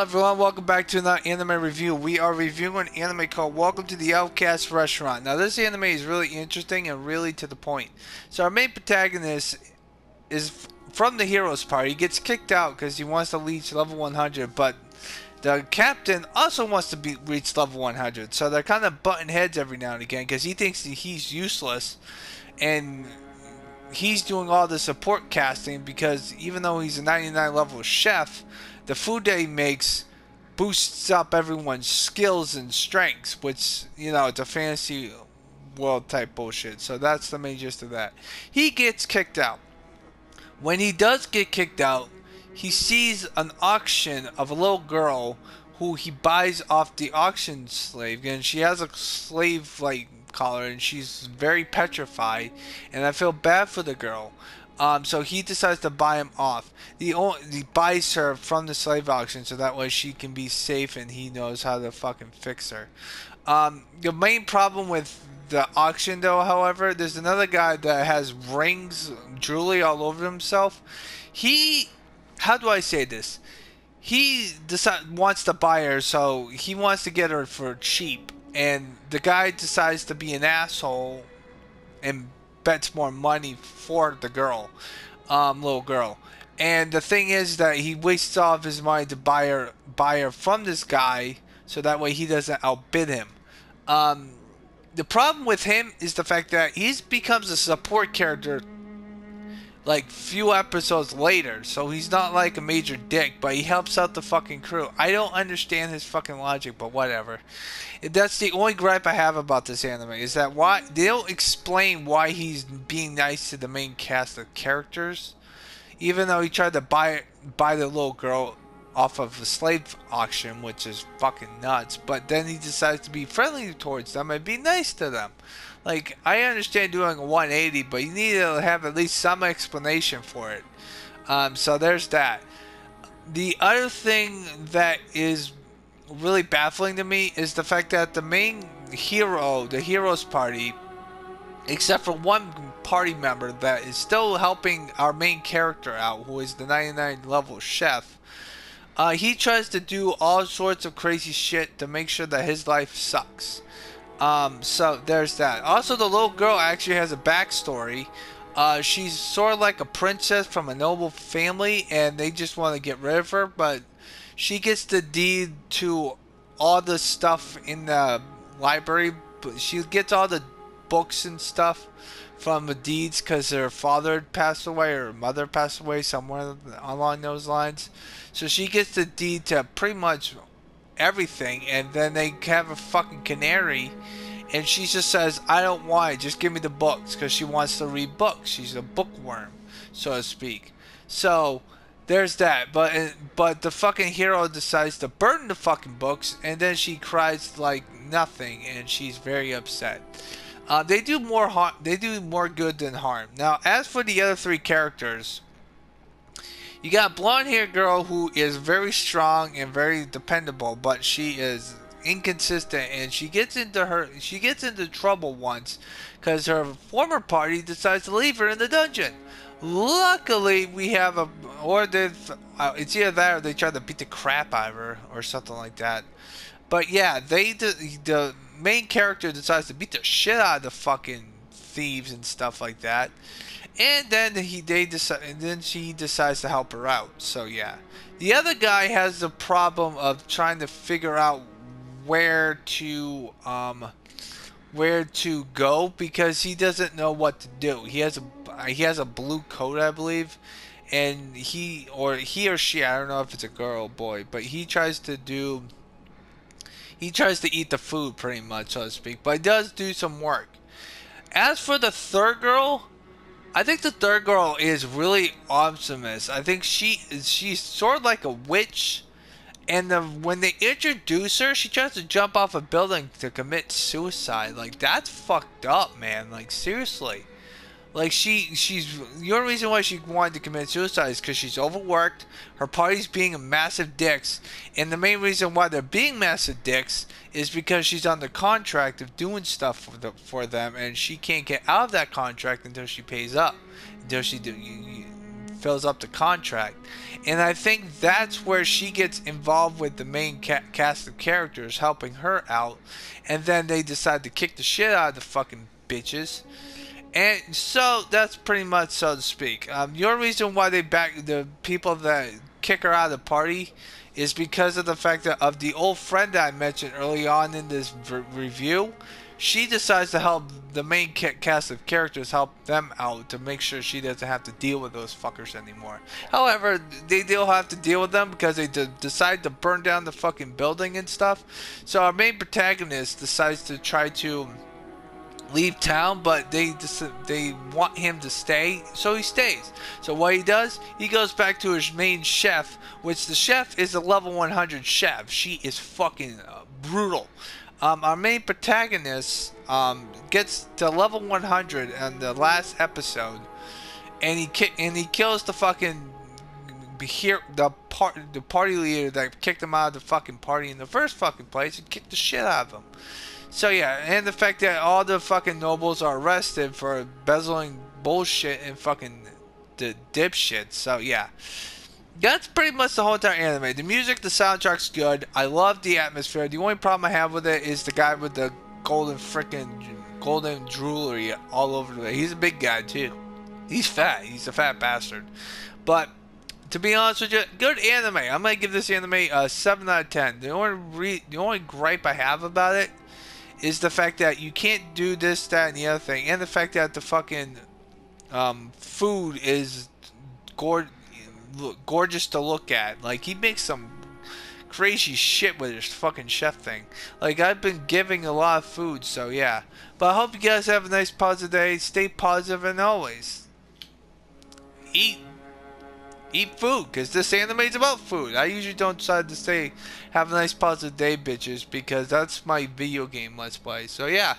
Hello everyone, welcome back to another anime review. We are reviewing an anime called Welcome to the Outcast Restaurant. Now this anime is really interesting and really to the point. So our main protagonist is from the hero's party. He gets kicked out because he wants to reach level 100, but the captain also wants to reach level 100. So they're kind of butting heads every now and again because he thinks that he's useless and he's doing all the support casting because even though he's a 99 level chef, the food that he makes boosts up everyone's skills and strengths, which, you know, it's a fantasy world type bullshit. So that's the main gist of that. He gets kicked out. When he does get kicked out, he sees an auction of a little girl who he buys off the auction slave, and she has a slave like collar and she's very petrified, and I feel bad for the girl. So he decides to buy him off. He buys her from the slave auction so that way she can be safe and he knows how to fucking fix her. The main problem with the auction though, however, there's another guy that has rings, jewelry all over himself. How do I say this? He wants to buy her, so he wants to get her for cheap. And the guy decides to be an asshole and bets more money for the girl, little girl. And the thing is that he wastes all of his money to buy her from this guy, so that way he doesn't outbid him. The problem with him is the fact that he becomes a support character like few episodes later, so he's not like a major dick, but he helps out the fucking crew. I don't understand his fucking logic, but whatever. That's the only gripe I have about this anime, is that why they don't explain why he's being nice to the main cast of characters, even though he tried to buy the little girl off of the slave auction, which is fucking nuts. But then he decides to be friendly towards them and be nice to them. Like, I understand doing a 180, but you need to have at least some explanation for it. So there's that. The other thing that is really baffling to me is the fact that the main hero, the hero's party, except for one party member that is still helping our main character out, who is the 99 level chef, he tries to do all sorts of crazy shit to make sure that his life sucks. So there's that. Also, the little girl actually has a backstory. She's sort of like a princess from a noble family, and they just want to get rid of her, but she gets the deed to all the stuff in the library. But she gets all the books and stuff from the deeds because her father passed away or her mother passed away, somewhere along those lines. So she gets the deed to pretty much everything, and then they have a fucking canary, and she just says, I don't want it, just give me the books, because she wants to read books. She's a bookworm, so to speak. So there's that. But the fucking hero decides to burn the fucking books, and then she cries like nothing, and she's very upset. They do more harm, they do more good than harm. Now, as for the other three characters, you got a blonde-haired girl who is very strong and very dependable, but she is inconsistent, and she gets into trouble once because her former party decides to leave her in the dungeon. Luckily, we have it's either that or they try to beat the crap out of her or something like that. But yeah, the main character decides to beat the shit out of the fucking thieves and stuff like that. And then she decides to help her out. So yeah, the other guy has the problem of trying to figure out where to go because he doesn't know what to do. He has a blue coat, I believe, and he or she, I don't know if it's a girl or boy, but he tries to eat the food pretty much, so to speak. But he does do some work. As for the third girl, I think the third girl is really awesomeness. I think she's sort of like a witch, and when they introduce her, she tries to jump off a building to commit suicide. Like, that's fucked up, man. Like, seriously. Like, she's the only reason why she wanted to commit suicide is because she's overworked, her party's being massive dicks, and the main reason why they're being massive dicks is because she's on the contract of doing stuff for them, and she can't get out of that contract until she pays up, until she fills up the contract. And I think that's where she gets involved with the main cast of characters, helping her out. And then they decide to kick the shit out of the fucking bitches. And so that's pretty much, so to speak. Your reason why they back the people that kick her out of the party is because of the fact that of the old friend that I mentioned early on in this review. She decides to help the main cast of characters, help them out to make sure she doesn't have to deal with those fuckers anymore. However, they still have to deal with them because they decide to burn down the fucking building and stuff. So our main protagonist decides to try to leave town, but they want him to stay, so he stays. So what he does, he goes back to his main chef, which the chef is a level 100 chef. She is fucking brutal. Our main protagonist gets to level 100 in the last episode, and he kills the fucking the party leader that kicked him out of the fucking party in the first fucking place and kicked the shit out of him. So yeah, and the fact that all the fucking nobles are arrested for embezzling bullshit and fucking the dipshits. So yeah, that's pretty much the whole entire anime. The music, the soundtrack's good. I love the atmosphere. The only problem I have with it is the guy with the golden jewelry all over the way. He's a big guy too. He's fat. He's a fat bastard. But to be honest with you, good anime. I'm gonna give this anime a 7 out of 10. The only gripe I have about it is the fact that you can't do this, that, and the other thing, and the fact that the fucking food is gorgeous to look at. Like, he makes some crazy shit with his fucking chef thing. Like, I've been giving a lot of food, so yeah. But I hope you guys have a nice positive day. Stay positive, and always eat food, because this anime is about food. I usually don't decide to say have a nice positive day, bitches, because that's my video game let's play. So yeah.